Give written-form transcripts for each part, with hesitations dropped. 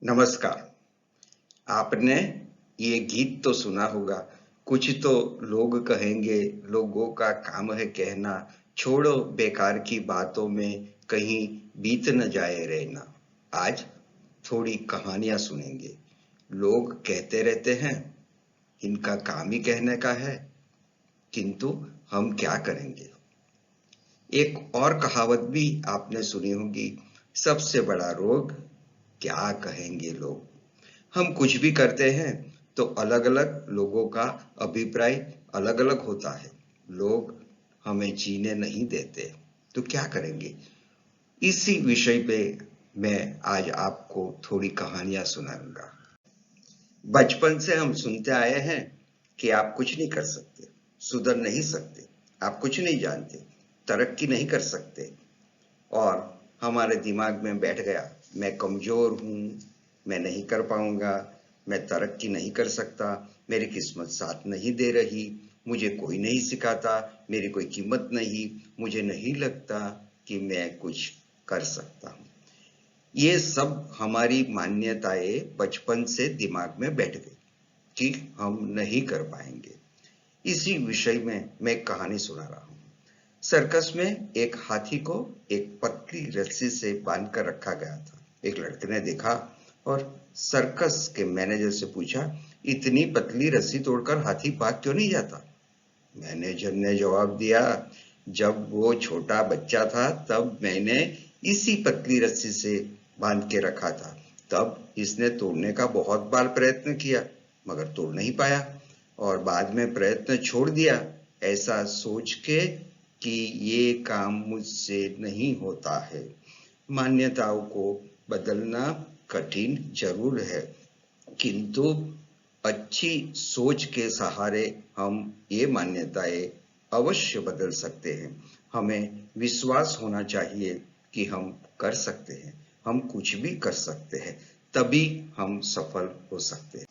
नमस्कार। आपने ये गीत तो सुना होगा, कुछ तो लोग कहेंगे, लोगों का काम है कहना, छोड़ो बेकार की बातों में कहीं बीत न जाए रहना। आज थोड़ी कहानियां सुनेंगे। लोग कहते रहते हैं, इनका काम ही कहने का है, किंतु हम क्या करेंगे। एक और कहावत भी आपने सुनी होगी, सबसे बड़ा रोग क्या कहेंगे लोग। हम कुछ भी करते हैं तो अलग अलग लोगों का अभिप्राय अलग अलग होता है। लोग हमें जीने नहीं देते, तो क्या करेंगे। इसी विषय पे मैं आज आपको थोड़ी कहानियां सुनाऊंगा। बचपन से हम सुनते आए हैं कि आप कुछ नहीं कर सकते, सुधर नहीं सकते, आप कुछ नहीं जानते, तरक्की नहीं कर सकते। और हमारे दिमाग में बैठ गया, मैं कमजोर हूँ, मैं नहीं कर पाऊंगा, मैं तरक्की नहीं कर सकता, मेरी किस्मत साथ नहीं दे रही, मुझे कोई नहीं सिखाता, मेरी कोई कीमत नहीं, मुझे नहीं लगता कि मैं कुछ कर सकता हूँ। ये सब हमारी मान्यताएं बचपन से दिमाग में बैठ गई कि हम नहीं कर पाएंगे। इसी विषय में मैं एक कहानी सुना रहा हूँ। सर्कस में एक हाथी को एक पतली रस्सी से बांध कर रखा गया था। एक लड़के ने देखा और सर्कस के मैनेजर से पूछा, इतनी पतली रस्सी तोड़कर हाथी भाग क्यों नहीं जाता। मैनेजर ने जवाब दिया, जब वो छोटा बच्चा था तब मैंने इसी पतली रस्सी से बांध के रखा था। तब इसने तोड़ने का बहुत बार प्रयत्न किया मगर तोड़ नहीं पाया और बाद में प्रयत्न छोड़ दिया, ऐसा सोच के कि ये काम मुझसे नहीं होता है। मान्यताओं को बदलना कठिन जरूर है, किंतु अच्छी सोच के सहारे हम ये मान्यताएं अवश्य बदल सकते हैं। हमें विश्वास होना चाहिए कि हम कर सकते हैं, हम कुछ भी कर सकते हैं, तभी हम सफल हो सकते हैं।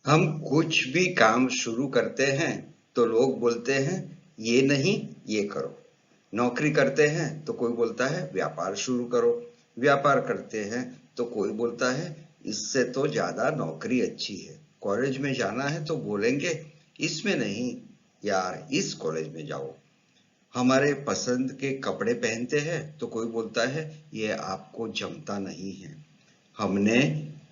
हम कुछ भी काम शुरू करते हैं तो लोग बोलते हैं, ये नहीं ये करो। नौकरी करते हैं तो कोई बोलता है व्यापार शुरू करो। व्यापार करते हैं तो कोई बोलता है इससे तो ज्यादा नौकरी अच्छी है। कॉलेज में जाना है तो बोलेंगे इसमें नहीं यार, इस कॉलेज में जाओ। हमारे पसंद के कपड़े पहनते हैं तो कोई बोलता है ये आपको जमता नहीं है। हमने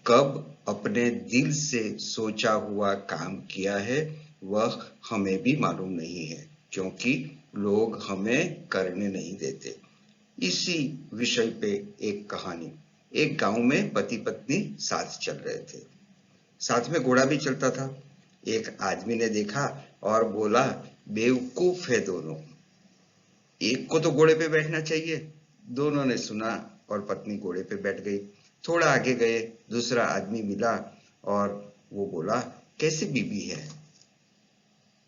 कब अपने दिल से सोचा हुआ काम किया है वह हमें भी मालूम नहीं है, क्योंकि लोग हमें करने नहीं देते। इसी विषय पे एक कहानी। एक गांव में पति पत्नी साथ चल रहे थे, साथ में घोड़ा भी चलता था। एक आदमी ने देखा और बोला, बेवकूफ है दोनों, एक को तो घोड़े पे बैठना चाहिए। दोनों ने सुना और पत्नी घोड़े पे बैठ गई। थोड़ा आगे गए, दूसरा आदमी मिला और वो बोला, कैसी बीबी है।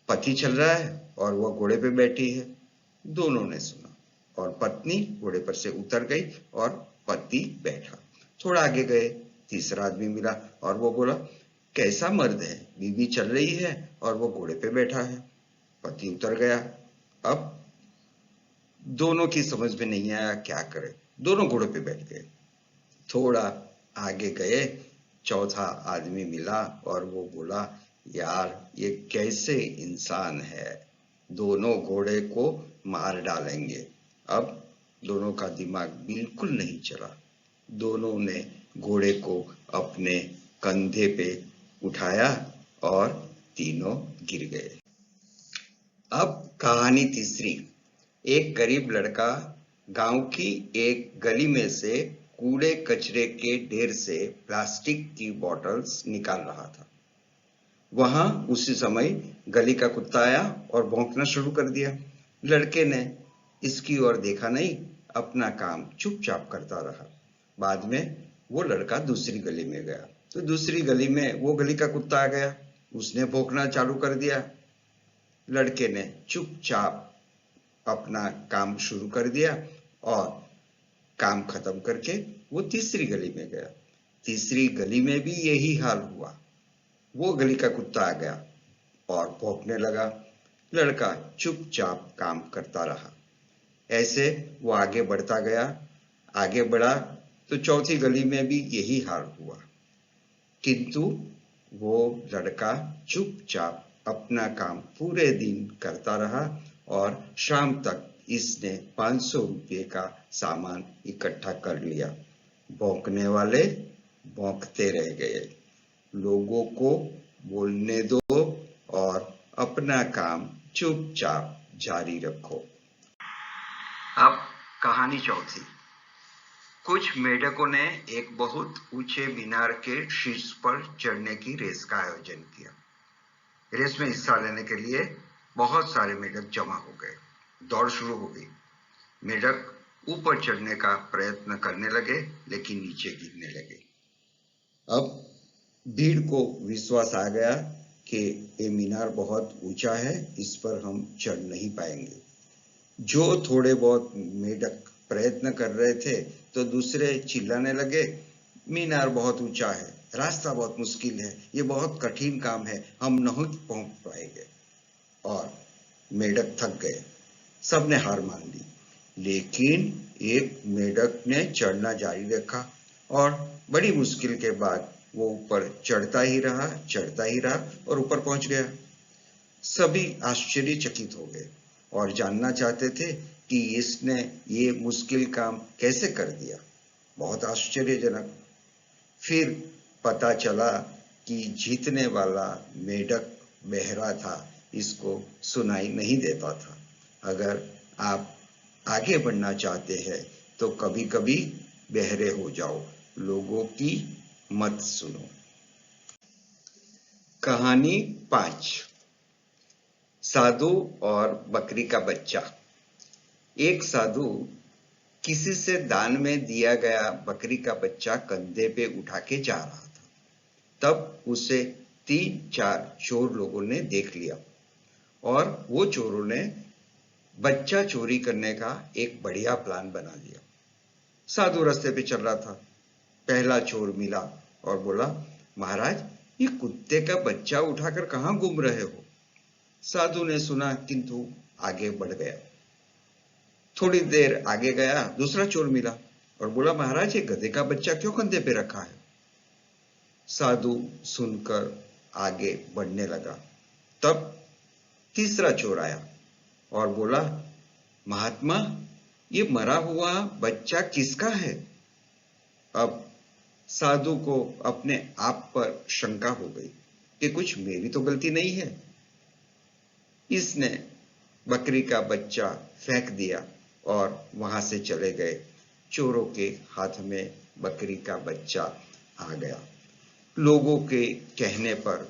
पति चल रहा है और वह घोड़े पे बैठी है। दोनों ने सुना और पत्नी घोड़े पर से उतर गई और पति बैठा। थोड़ा आगे गए, तीसरा आदमी मिला और वो बोला, कैसा मर्द है, बीबी चल रही है और वो घोड़े पे बैठा है। पति उतर गया। अब दोनों की समझ में नहीं आया क्या करे, दोनों घोड़े पे बैठ गए। थोड़ा आगे गए, चौथा आदमी मिला और वो बोला, यार ये कैसे इंसान है, दोनों घोड़े को मार डालेंगे। अब दोनों का दिमाग बिल्कुल नहीं चला। दोनों ने घोड़े को अपने कंधे पे उठाया और तीनों गिर गए। अब कहानी तीसरी। एक गरीब लड़का गांव की एक गली में से कूड़े कचरे के ढेर से प्लास्टिक की बॉटल्स निकाल रहा था। वहां उसी समय गली का कुत्ता आया और भौंकना शुरू कर दिया। लड़के ने इसकी ओर देखा नहीं, अपना काम चुपचाप करता रहा। बाद में वो लड़का दूसरी गली में गया तो दूसरी गली में वो गली का कुत्ता आ गया, उसने भौंकना चालू कर दिया। लड़के ने चुपचाप अपना काम शुरू कर दिया और काम खत्म करके वो तीसरी गली में गया। तीसरी गली में भी यही हाल हुआ। वो गली का कुत्ता आ गया और भौंकने लगा। लड़का चुपचाप काम करता रहा। ऐसे वो आगे बढ़ता गया, आगे बढ़ा। तो चौथी गली में भी यही हाल हुआ, किंतु वो लड़का चुपचाप अपना काम पूरे दिन करता रहा और शाम तक इसने 500 रुपये का सामान इकट्ठा कर लिया। भौंकने वाले भौंकते रह गए। लोगों को बोलने दो और अपना काम चुपचाप जारी रखो। अब कहानी चौथी। कुछ मेढकों ने एक बहुत ऊंचे मीनार के शीर्ष पर चढ़ने की रेस का आयोजन किया। रेस में हिस्सा लेने के लिए बहुत सारे मेढक जमा हो गए। दौड़ शुरू हो गई। मेढक ऊपर चढ़ने का प्रयत्न करने लगे, लेकिन नीचे गिरने लगे। अब भीड़ को विश्वास आ गया कि ये मीनार बहुत ऊंचा है, इस पर हम चढ़ नहीं पाएंगे। जो थोड़े बहुत मेढक प्रयत्न कर रहे थे तो दूसरे चिल्लाने लगे, मीनार बहुत ऊंचा है, रास्ता बहुत मुश्किल है, ये बहुत कठिन काम है, हम नहीं पहुंच पाएंगे। और मेढक थक गए, सबने हार मान ली। लेकिन एक मेढक ने चढ़ना जारी रखा और बड़ी मुश्किल के बाद वो ऊपर चढ़ता ही रहा और ऊपर पहुंच गया। सभी आश्चर्यचकित हो गए और जानना चाहते थे कि इसने ये मुश्किल काम कैसे कर दिया। बहुत आश्चर्यजनक। फिर पता चला कि जीतने वाला मेढक बहरा था, इसको सुनाई नहीं देता था। अगर आप आगे बढ़ना चाहते हैं तो कभी कभी बहरे हो जाओ, लोगों की मत सुनो। कहानी 5। साधु और बकरी का बच्चा। एक साधु किसी से दान में दिया गया बकरी का बच्चा कंधे पे उठा के जा रहा था। तब उसे 3-4 चोर लोगों ने देख लिया और वो चोरों ने बच्चा चोरी करने का एक बढ़िया प्लान बना लिया। साधु रास्ते पे चल रहा था। पहला चोर मिला और बोला, महाराज, ये कुत्ते का बच्चा उठाकर कहाँ घूम रहे हो? साधु ने सुना किंतु आगे बढ़ गया। थोड़ी देर आगे गया, दूसरा चोर मिला और बोला, महाराज, ये गधे का बच्चा क्यों कंधे पे रखा है? साधु सुनकर आगे बढ़ने लगा। तब तीसरा चोर आया और बोला, महात्मा, ये मरा हुआ बच्चा किसका है? अब साधु को अपने आप पर शंका हो गई कि कुछ मेरी तो गलती नहीं है। इसने बकरी का बच्चा फेंक दिया और वहां से चले गए। चोरों के हाथ में बकरी का बच्चा आ गया। लोगों के कहने पर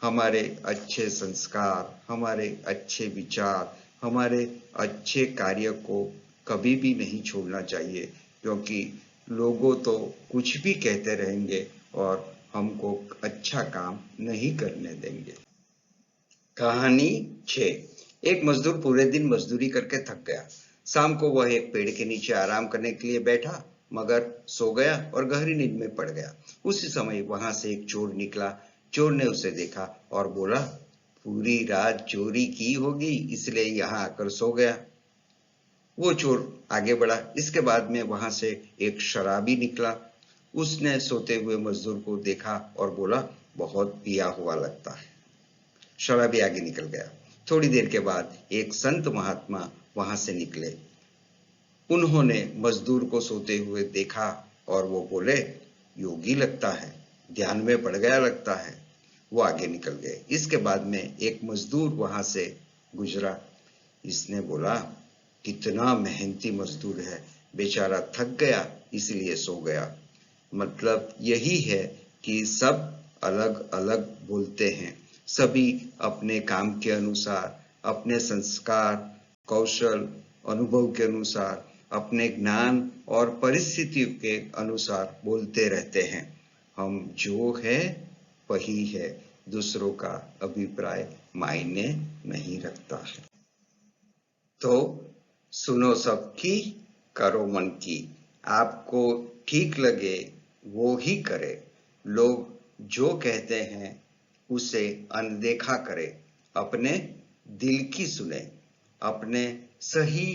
हमारे अच्छे संस्कार, हमारे अच्छे विचार, हमारे अच्छे कार्य को कभी भी नहीं छोड़ना चाहिए, क्योंकि लोगों तो कुछ भी कहते रहेंगे और हमको अच्छा काम नहीं करने देंगे। कहानी 6। एक मजदूर पूरे दिन मजदूरी करके थक गया। शाम को वह एक पेड़ के नीचे आराम करने के लिए बैठा, मगर सो गया और गहरी नींद में पड़ गया। उसी समय वहां से एक चोर निकला। चोर ने उसे देखा और बोला, पूरी रात चोरी की होगी, इसलिए यहाँ आकर सो गया। वो चोर आगे बढ़ा। इसके बाद में वहां से एक शराबी निकला। उसने सोते हुए मजदूर को देखा और बोला, बहुत पिया हुआ लगता है। शराबी आगे निकल गया। थोड़ी देर के बाद एक संत महात्मा वहां से निकले। उन्होंने मजदूर को सोते हुए देखा और वो बोले, योगी लगता है, ध्यान में पड़ गया लगता है। वो आगे निकल गए। इसके बाद में एक मजदूर वहां से गुजरा। इसने बोला, कितना मेहनती मजदूर है, बेचारा थक गया इसलिए सो गया। मतलब यही है कि सब अलग अलग बोलते हैं। सभी अपने काम के अनुसार, अपने संस्कार, कौशल, अनुभव के अनुसार, अपने ज्ञान और परिस्थितियों के अनुसार बोलते रहते हैं। हम जो है वही है, दूसरों का अभिप्राय मायने नहीं रखता है। तो सुनो सबकी, करो मन की। आपको ठीक लगे वो ही करे। लोग जो कहते हैं उसे अनदेखा करे। अपने दिल की सुने। अपने सही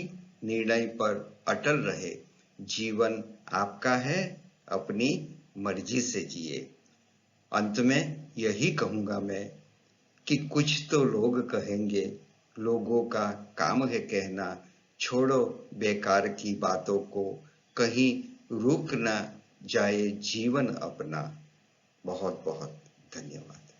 निर्णय पर अटल रहे। जीवन आपका है, अपनी मर्जी से जिए। अंत में यही कहूंगा मैं कि कुछ तो लोग कहेंगे, लोगों का काम है कहना, छोड़ो बेकार की बातों को, कहीं रुक ना जाए जीवन अपना। बहुत बहुत धन्यवाद।